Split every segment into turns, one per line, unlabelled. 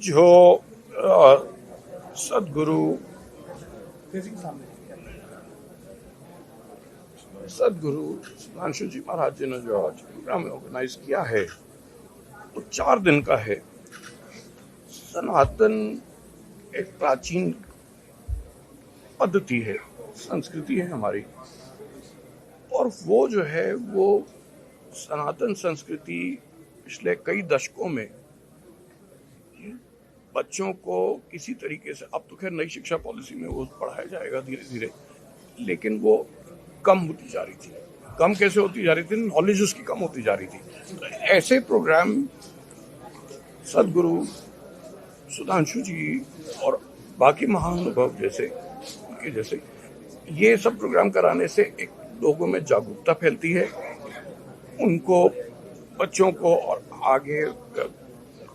जो सदगुरु सुधांशु जी महाराज जी ने जो आज प्रोग्राम ऑर्गेनाइज किया है वो 4 दिन का है। सनातन एक प्राचीन पद्धति है, संस्कृति है हमारी, और वो जो है वो सनातन संस्कृति पिछले कई दशकों में बच्चों को किसी तरीके से, अब तो खैर नई शिक्षा पॉलिसी में वो पढ़ाया जाएगा धीरे धीरे, लेकिन वो कम होती जा रही थी। कम कैसे होती जा रही थी? नॉलेज उसकी कम होती जा रही थी। तो ऐसे प्रोग्राम सदगुरु सुधांशु जी और बाकी महानुभव जैसे ये सब प्रोग्राम कराने से एक लोगों में जागरूकता फैलती है, उनको, बच्चों को, और आगे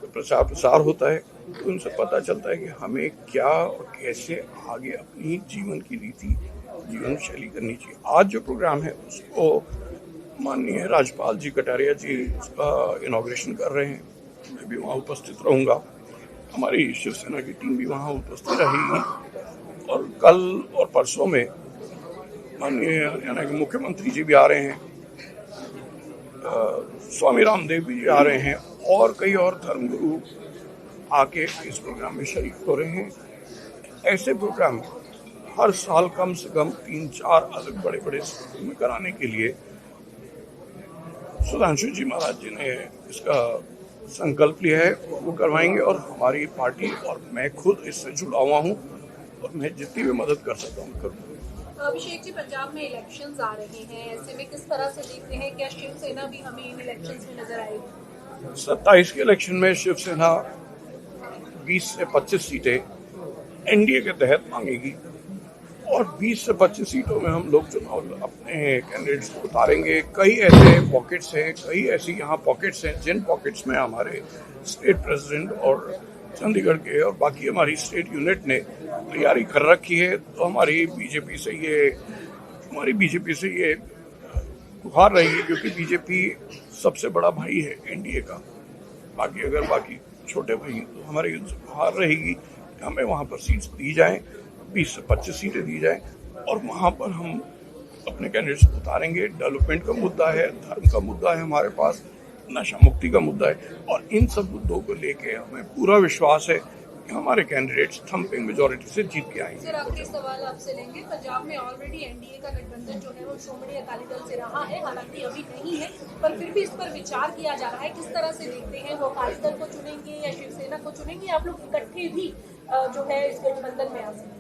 प्रसार होता है, तो उनसे पता चलता है कि हमें क्या और कैसे आगे अपनी जीवन की रीति, जीवन शैली करनी चाहिए। आज जो प्रोग्राम है उसको माननीय राज्यपाल जी कटारिया जी उसका इनॉग्रेशन कर रहे हैं। मैं भी वहाँ उपस्थित रहूँगा, हमारी शिवसेना की टीम भी वहाँ उपस्थित रहेगी, और कल और परसों में माननीय हरियाणा के मुख्यमंत्री जी भी आ रहे हैं, स्वामी रामदेव भी आ रहे हैं, और कई और धर्मगुरु आके इस प्रोग्राम में शरीक हो रहे हैं। ऐसे प्रोग्राम हर साल कम से कम 3-4 अलग बड़े बड़े स्कूलों में कराने के लिए सुधांशु जी महाराज जी ने इसका संकल्प लिया है, वो करवाएंगे। और हमारी पार्टी और मैं खुद इससे जुड़ा हुआ हूँ, और मैं जितनी भी मदद कर सकता हूँ करूँगा।
अभिषेक जी, पंजाब में इलेक्शंस आ रहे हैं, ऐसे में किस तरह से देखते हैं, क्या शिवसेना भी हमें इन इलेक्शंस में नजर आएगी?
27 के इलेक्शन में शिवसेना 20 से 25 सीटें एनडीए के तहत मांगेगी, और 20 से 25 सीटों में हम लोग चुनाव अपने कैंडिडेट्स को उतारेंगे। कई ऐसे पॉकेट्स हैं, कई ऐसी यहाँ पॉकेट्स हैं जिन पॉकेट्स में हमारे स्टेट प्रेसिडेंट और चंडीगढ़ के और बाकी हमारी स्टेट यूनिट ने तैयारी कर रखी है। तो हमारी बीजेपी से ये गुहार रहेगी, क्योंकि बीजेपी सबसे बड़ा भाई है एनडीए का। बाकी छोटे भाई, तो हमारी गुहार रहेगी कि हमें वहाँ पर सीट्स दी जाएं, 20 से 25 सीटें दी जाएं, और वहाँ पर हम अपने कैंडिडेट्स उतारेंगे। डेवलपमेंट का मुद्दा है, धर्म का मुद्दा है हमारे पास, नशा मुक्ति का मुद्दा है, और इन सब मुद्दों को लेके हमें पूरा विश्वास है कि हमारे कैंडिडेट्स थम्पिंग मेजॉरिटी से जीत के आएंगे।
सर, आखिरी सवाल आपसे लेंगे। पंजाब में ऑलरेडी एनडीए का गठबंधन जो है वो श्रोमणी अकाली दल से रहा है, हालांकि अभी नहीं है, पर फिर भी इस पर विचार किया जा रहा है। किस तरह से देखते हैं, वो अकाली दल को चुनेंगे या शिवसेना को चुनेंगे? आप लोग इकट्ठे भी जो है इस गठबंधन में आ सकते?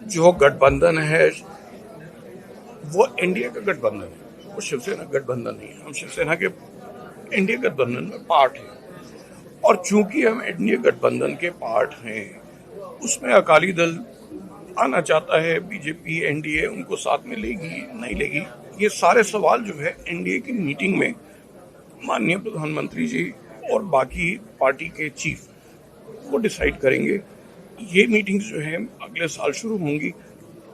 जो गठबंधन है वो एनडीए का गठबंधन है, वो शिवसेना गठबंधन नहीं है। हम शिवसेना के एनडीए गठबंधन में पार्ट हैं, और चूंकि हम एनडीए गठबंधन के पार्ट हैं, उसमें अकाली दल आना चाहता है, बीजेपी, एनडीए उनको साथ में लेगी नहीं लेगी, ये सारे सवाल जो है एनडीए की मीटिंग में माननीय प्रधानमंत्री जी और बाकी पार्टी के चीफ वो डिसाइड करेंगे। ये मीटिंग्स जो है अगले साल शुरू होंगी,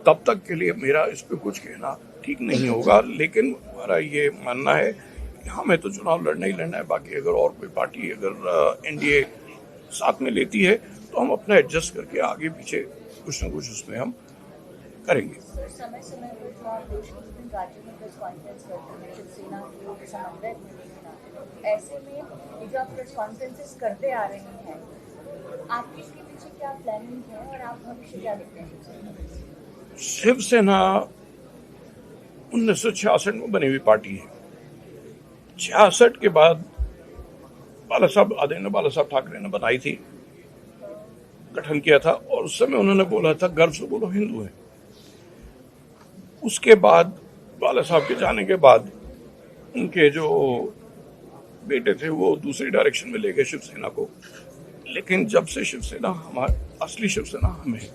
तब तक के लिए मेरा इस पर कुछ कहना ठीक नहीं होगा, लेकिन हमारा ये मानना है कि हमें तो चुनाव लड़ना ही लड़ना है। बाकी अगर और कोई पार्टी अगर एनडीए साथ में लेती है तो हम अपना एडजस्ट करके आगे पीछे कुछ न कुछ उसमें हम करेंगे।
समय समय पर जो आप देश के विभिन्न राज्यों में प्रेस कॉन्फ्रेंस करते हैं, शिवसेना के समन्वयक होने के नाते, ऐसे में ये जो आप प्रेस कॉन्फ्रेंसेस करते आ रहे हैं, आपकी इसके पीछे क्या प्लानिंग है और आप भविष्य क्या देखते हैं?
शिवसेना 1966 में बनी हुई पार्टी है। 66 के बाद बाला साहब ठाकरे ने बनाई थी, गठन किया था, और उस समय उन्होंने बोला था गर्व से बोलो हिंदू है। उसके बाद बाला साहब के जाने के बाद उनके जो बेटे थे वो दूसरी डायरेक्शन में ले गए शिवसेना को, लेकिन जब से शिवसेना असली शिवसेना हमें,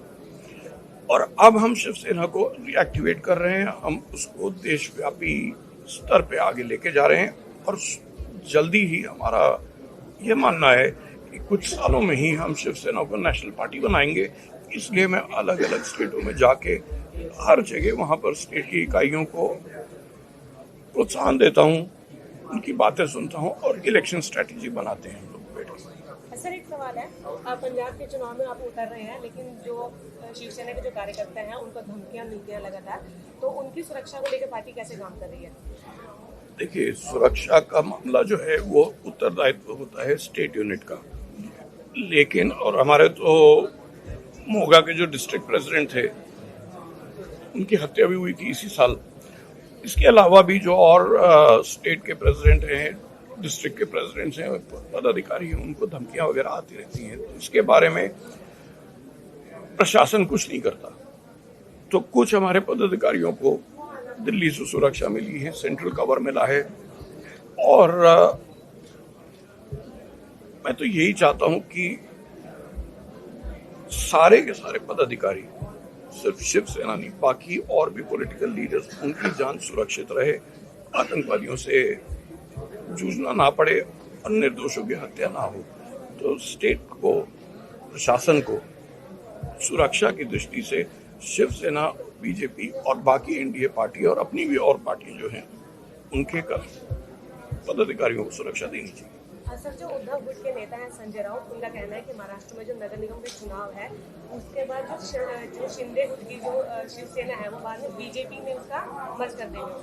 और अब हम शिवसेना को रिएक्टिवेट कर रहे हैं, हम उसको देशव्यापी स्तर पे आगे लेके जा रहे हैं, और जल्दी ही हमारा ये मानना है कि कुछ सालों में ही हम शिवसेना को नेशनल पार्टी बनाएंगे। इसलिए मैं अलग अलग स्टेटों में जाके हर जगह वहाँ पर स्टेट की इकाइयों को प्रोत्साहन देता हूँ, उनकी बातें सुनता हूँ, और इलेक्शन स्ट्रेटेजी बनाते हैं हम लोग बैठ के।
सर एक सवाल है, पंजाब के चुनाव में आप उतर रहे हैं, लेकिन जो शिवसेना के जो कार्यकर्ता हैं उनको धमकियां मिलती हैं लगातार, तो उनकी सुरक्षा को लेकर पार्टी कैसे काम कर रही है?
देखिए, सुरक्षा का मामला जो है वो उत्तरदायित्व होता है स्टेट यूनिट का, लेकिन और हमारे तो मोगा के जो डिस्ट्रिक्ट प्रेसिडेंट थे उनकी हत्या भी हुई थी इसी साल। इसके अलावा भी जो और स्टेट के प्रेसिडेंट हैं, डिस्ट्रिक्ट के प्रेसिडेंट्स हैं, पदाधिकारी हैं, उनको धमकियां वगैरह आती रहती हैं। तो इसके बारे में प्रशासन कुछ नहीं करता। तो कुछ हमारे पदाधिकारियों को दिल्ली से सुरक्षा मिली है, सेंट्रल कवर मिला है, और मैं तो यही चाहता हूं कि सारे के सारे पदाधिकारी, सिर्फ शिवसेना नहीं, बाकी और भी पॉलिटिकल लीडर्स, उनकी जान सुरक्षित रहे, आतंकवादियों से जूझना ना पड़े और निर्दोषों की हत्या ना हो। तो स्टेट को, प्रशासन को सुरक्षा की दृष्टि से शिवसेना, बीजेपी और बाकी एनडीए पार्टी और अपनी भी और पार्टी जो हैं उनके पदाधिकारियों को सुरक्षा देनी चाहिए।
सर, जो उद्धव गुट के नेता हैं संजय राउत, उनका कहना है कि महाराष्ट्र में जो नगर निगम के चुनाव है उसके बाद जो शिंदे गुट की जो शिवसेना है वो बाद में बीजेपी में उसका मर्ज कर देंगे।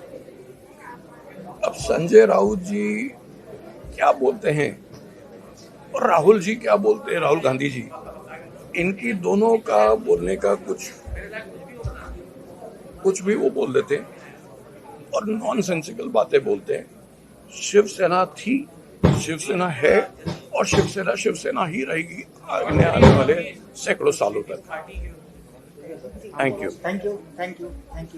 अब संजय राउत जी क्या बोलते हैं और राहुल जी क्या बोलते हैं, राहुल गांधी जी, इनकी दोनों का बोलने का कुछ भी वो बोल देते हैं और नॉनसेंसिकल बातें बोलते हैं। शिवसेना थी, शिवसेना है और शिवसेना ही रहेगी आने वाले सैकड़ों सालों तक। Thank you.